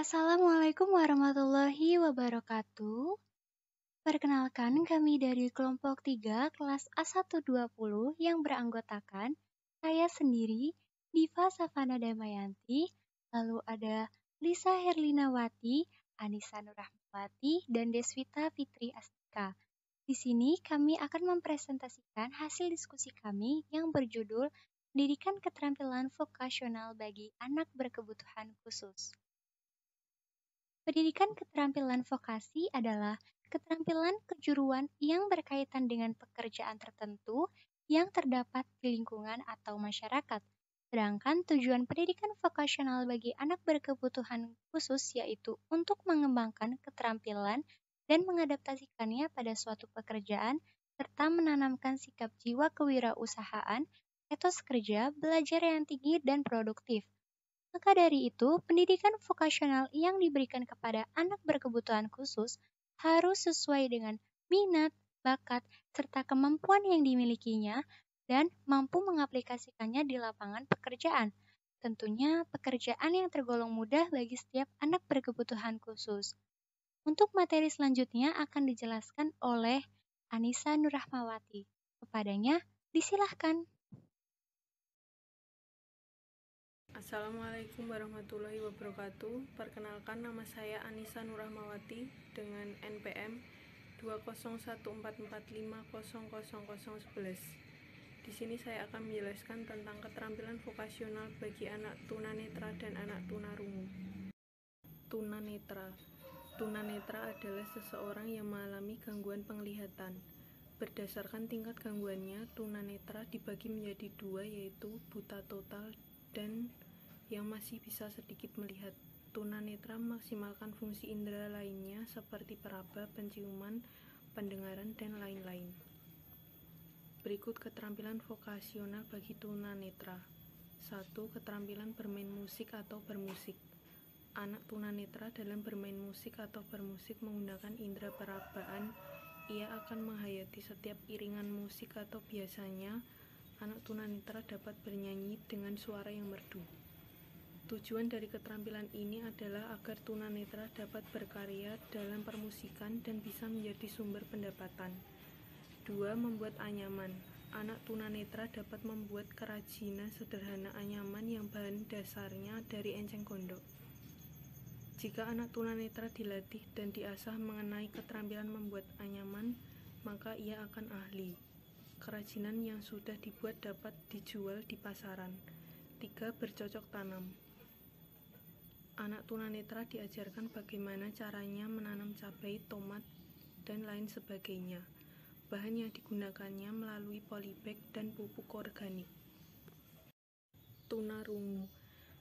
Assalamualaikum warahmatullahi wabarakatuh. Perkenalkan kami dari kelompok 3 kelas A120 yang beranggotakan saya sendiri, Diva Savana Damayanti, lalu ada Lisa Herlinawati, Anissa Nurrahmawati, dan Deswita Fitri Astika. Di sini kami akan mempresentasikan hasil diskusi kami yang berjudul Pendidikan Keterampilan Vokasional bagi Anak Berkebutuhan Khusus. Pendidikan keterampilan vokasi adalah keterampilan kejuruan yang berkaitan dengan pekerjaan tertentu yang terdapat di lingkungan atau masyarakat. Sedangkan tujuan pendidikan vokasional bagi anak berkebutuhan khusus yaitu untuk mengembangkan keterampilan dan mengadaptasikannya pada suatu pekerjaan serta menanamkan sikap jiwa kewirausahaan, etos kerja, belajar yang tinggi dan produktif. Maka dari itu, pendidikan vokasional yang diberikan kepada anak berkebutuhan khusus harus sesuai dengan minat, bakat, serta kemampuan yang dimilikinya dan mampu mengaplikasikannya di lapangan pekerjaan. Tentunya pekerjaan yang tergolong mudah bagi setiap anak berkebutuhan khusus. Untuk materi selanjutnya akan dijelaskan oleh Anissa Nurrahmawati. Kepadanya, disilahkan. Assalamualaikum warahmatullahi wabarakatuh. Perkenalkan, nama saya Anissa Nurrahmawati dengan NPM 20144500011. Di sini saya akan menjelaskan tentang keterampilan vokasional bagi anak tunanetra dan anak tunarungu. Tunanetra adalah seseorang yang mengalami gangguan penglihatan. Berdasarkan tingkat gangguannya, tunanetra dibagi menjadi dua, yaitu buta total dan yang masih bisa sedikit melihat. Tunanetra memaksimalkan fungsi indera lainnya seperti peraba, penciuman, pendengaran, dan lain-lain. Berikut keterampilan vokasional bagi tunanetra. 1. Keterampilan bermain musik atau bermusik. Anak tunanetra dalam bermain musik atau bermusik menggunakan indera perabaan. Ia akan menghayati setiap iringan musik atau biasanya anak tunanetra dapat bernyanyi dengan suara yang merdu. Tujuan dari keterampilan ini adalah agar tunanetra dapat berkarya dalam permusikan dan bisa menjadi sumber pendapatan. 2. Membuat anyaman. Anak tunanetra dapat membuat kerajinan sederhana anyaman yang bahan dasarnya dari enceng gondok. Jika anak tunanetra dilatih dan diasah mengenai keterampilan membuat anyaman, maka ia akan ahli. Kerajinan yang sudah dibuat dapat dijual di pasaran. 3. Bercocok tanam. Anak tunanetra diajarkan bagaimana caranya menanam cabai, tomat, dan lain sebagainya. Bahan yang digunakannya melalui polybag dan pupuk organik. Tunarungu.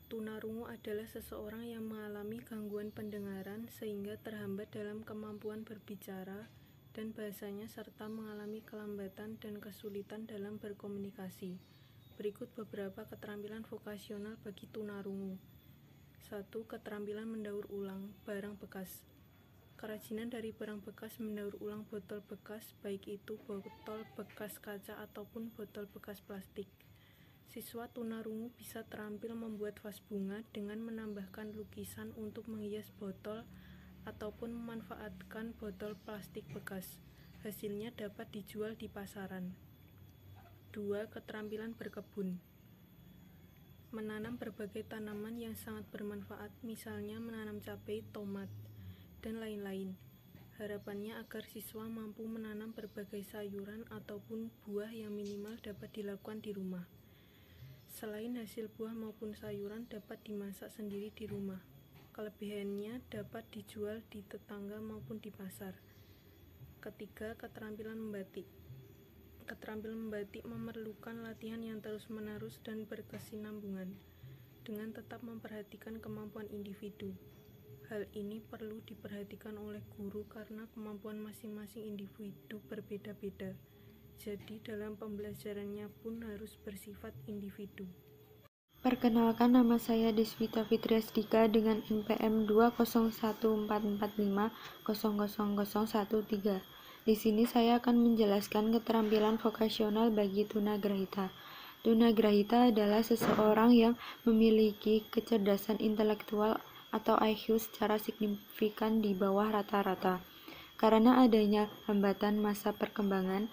Tunarungu adalah seseorang yang mengalami gangguan pendengaran sehingga terhambat dalam kemampuan berbicara dan bahasanya serta mengalami kelambatan dan kesulitan dalam berkomunikasi. Berikut beberapa keterampilan vokasional bagi tunarungu. 1. Keterampilan mendaur ulang barang bekas. Kerajinan dari barang bekas mendaur ulang botol bekas, baik itu botol bekas kaca ataupun botol bekas plastik. Siswa tunarungu bisa terampil membuat vas bunga dengan menambahkan lukisan untuk menghias botol ataupun memanfaatkan botol plastik bekas. Hasilnya dapat dijual di pasaran. 2. Keterampilan berkebun. Menanam berbagai tanaman yang sangat bermanfaat, misalnya menanam cabai, tomat, dan lain-lain. Harapannya agar siswa mampu menanam berbagai sayuran ataupun buah yang minimal dapat dilakukan di rumah. Selain hasil buah maupun sayuran dapat dimasak sendiri di rumah. Kelebihannya dapat dijual di tetangga maupun di pasar. 3. Keterampilan membatik. Keterampilan membatik memerlukan latihan yang terus-menerus dan berkesinambungan, dengan tetap memperhatikan kemampuan individu. Hal ini perlu diperhatikan oleh guru karena kemampuan masing-masing individu berbeda-beda. Jadi dalam pembelajarannya pun harus bersifat individu. Perkenalkan, nama saya Deswita Fitri Astika dengan NPM 20144500013. Di sini saya akan menjelaskan keterampilan vokasional bagi tunagrahita. Tunagrahita adalah seseorang yang memiliki kecerdasan intelektual atau IQ secara signifikan di bawah rata-rata. Karena adanya hambatan masa perkembangan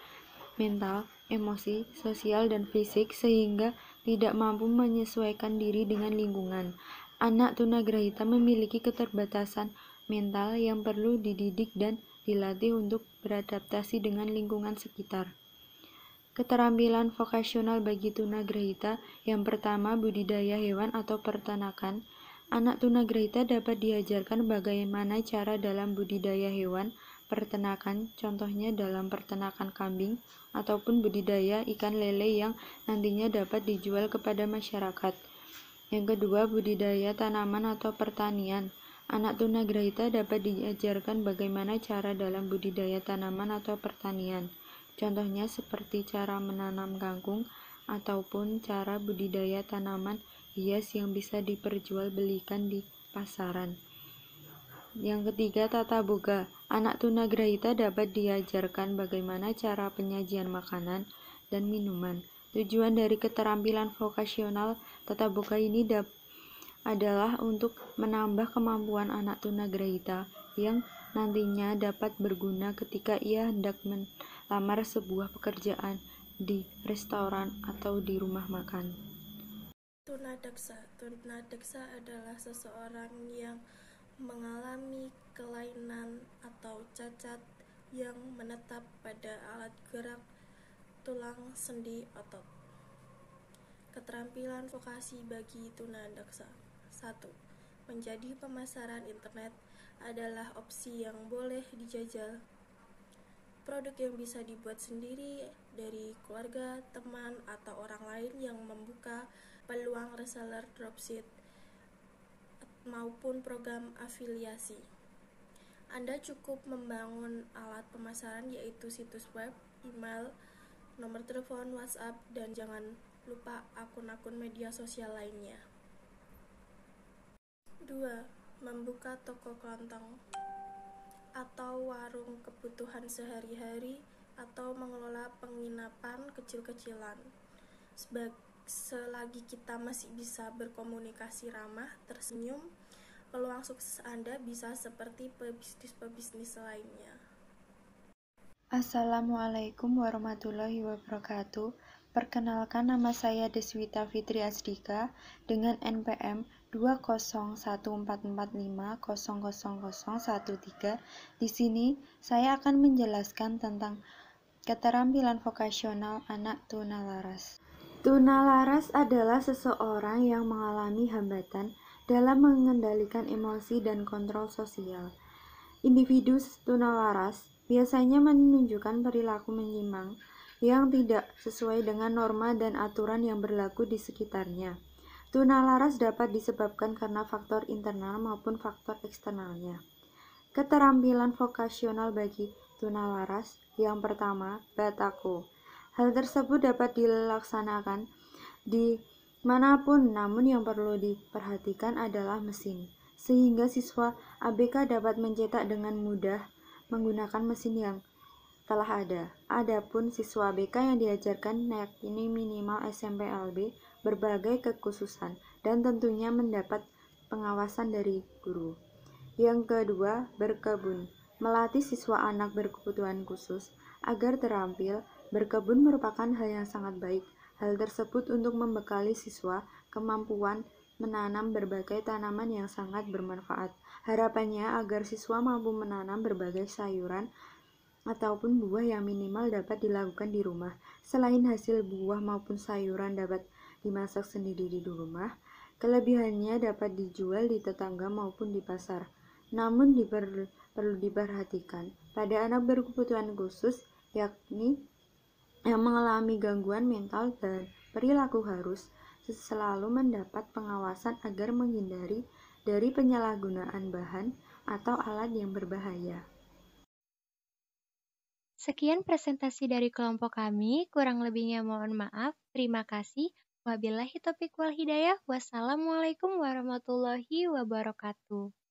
mental, emosi, sosial, dan fisik sehingga tidak mampu menyesuaikan diri dengan lingkungan. Anak tunagrahita memiliki keterbatasan mental yang perlu dididik dan dilatih untuk beradaptasi dengan lingkungan sekitar. Keterampilan vokasional bagi tunagrahita yang pertama, budidaya hewan atau peternakan. Anak tunagrahita dapat diajarkan bagaimana cara dalam budidaya hewan peternakan, contohnya dalam peternakan kambing ataupun budidaya ikan lele yang nantinya dapat dijual kepada masyarakat. Yang kedua, budidaya tanaman atau pertanian. Anak tunagrahita dapat diajarkan bagaimana cara dalam budidaya tanaman atau pertanian. Contohnya seperti cara menanam kangkung ataupun cara budidaya tanaman hias yang bisa diperjualbelikan di pasaran. Yang ketiga, tata boga. Anak tunagrahita dapat diajarkan bagaimana cara penyajian makanan dan minuman. Tujuan dari keterampilan vokasional tata boga ini adalah untuk menambah kemampuan anak tunagrahita yang nantinya dapat berguna ketika ia hendak melamar sebuah pekerjaan di restoran atau di rumah makan. Tunadaksa adalah seseorang yang mengalami kelainan atau cacat yang menetap pada alat gerak, tulang, sendi, otot. Keterampilan vokasi bagi tunadaksa. 1. Menjadi pemasaran internet adalah opsi yang boleh dijajal. Produk yang bisa dibuat sendiri dari keluarga, teman, atau orang lain yang membuka peluang reseller dropship maupun program afiliasi. Anda cukup membangun alat pemasaran yaitu situs web, email, nomor telepon, WhatsApp, dan jangan lupa akun-akun media sosial lainnya. 2. Membuka toko kelontong atau warung kebutuhan sehari-hari atau mengelola penginapan kecil-kecilan. Selagi kita masih bisa berkomunikasi ramah, tersenyum, peluang sukses Anda bisa seperti pebisnis-pebisnis lainnya. Assalamualaikum warahmatullahi wabarakatuh. Perkenalkan, nama saya Deswita Fitri Asdika dengan NPM 20144500013. Di sini saya akan menjelaskan tentang keterampilan vokasional anak tunalaras. Tunalaras adalah seseorang yang mengalami hambatan dalam mengendalikan emosi dan kontrol sosial. Individu tunalaras biasanya menunjukkan perilaku menyimpang yang tidak sesuai dengan norma dan aturan yang berlaku di sekitarnya. Tunalaras dapat disebabkan karena faktor internal maupun faktor eksternalnya. Keterampilan vokasional bagi tunalaras. Yang pertama, batako. Hal tersebut dapat dilaksanakan di manapun, namun yang perlu diperhatikan adalah mesin, sehingga siswa ABK dapat mencetak dengan mudah menggunakan mesin yang telah ada. Adapun siswa ABK yang diajarkan yakni minimal SMP LB, berbagai kekhususan, dan tentunya mendapat pengawasan dari guru. Yang kedua, berkebun. Melatih siswa anak berkebutuhan khusus agar terampil berkebun merupakan hal yang sangat baik. Hal tersebut untuk membekali siswa kemampuan menanam berbagai tanaman yang sangat bermanfaat. Harapannya agar siswa mampu menanam berbagai sayuran ataupun buah yang minimal dapat dilakukan di rumah. Selain hasil buah maupun sayuran dapat dimasak sendiri di rumah, kelebihannya dapat dijual di tetangga maupun di pasar. Namun perlu diperhatikan pada anak berkebutuhan khusus, yakni yang mengalami gangguan mental dan perilaku harus selalu mendapat pengawasan agar menghindari dari penyalahgunaan bahan atau alat yang berbahaya. Sekian presentasi dari kelompok kami, kurang lebihnya mohon maaf. Terima kasih. Wabillahi taufiq wal hidayah. Wassalamualaikum warahmatullahi wabarakatuh.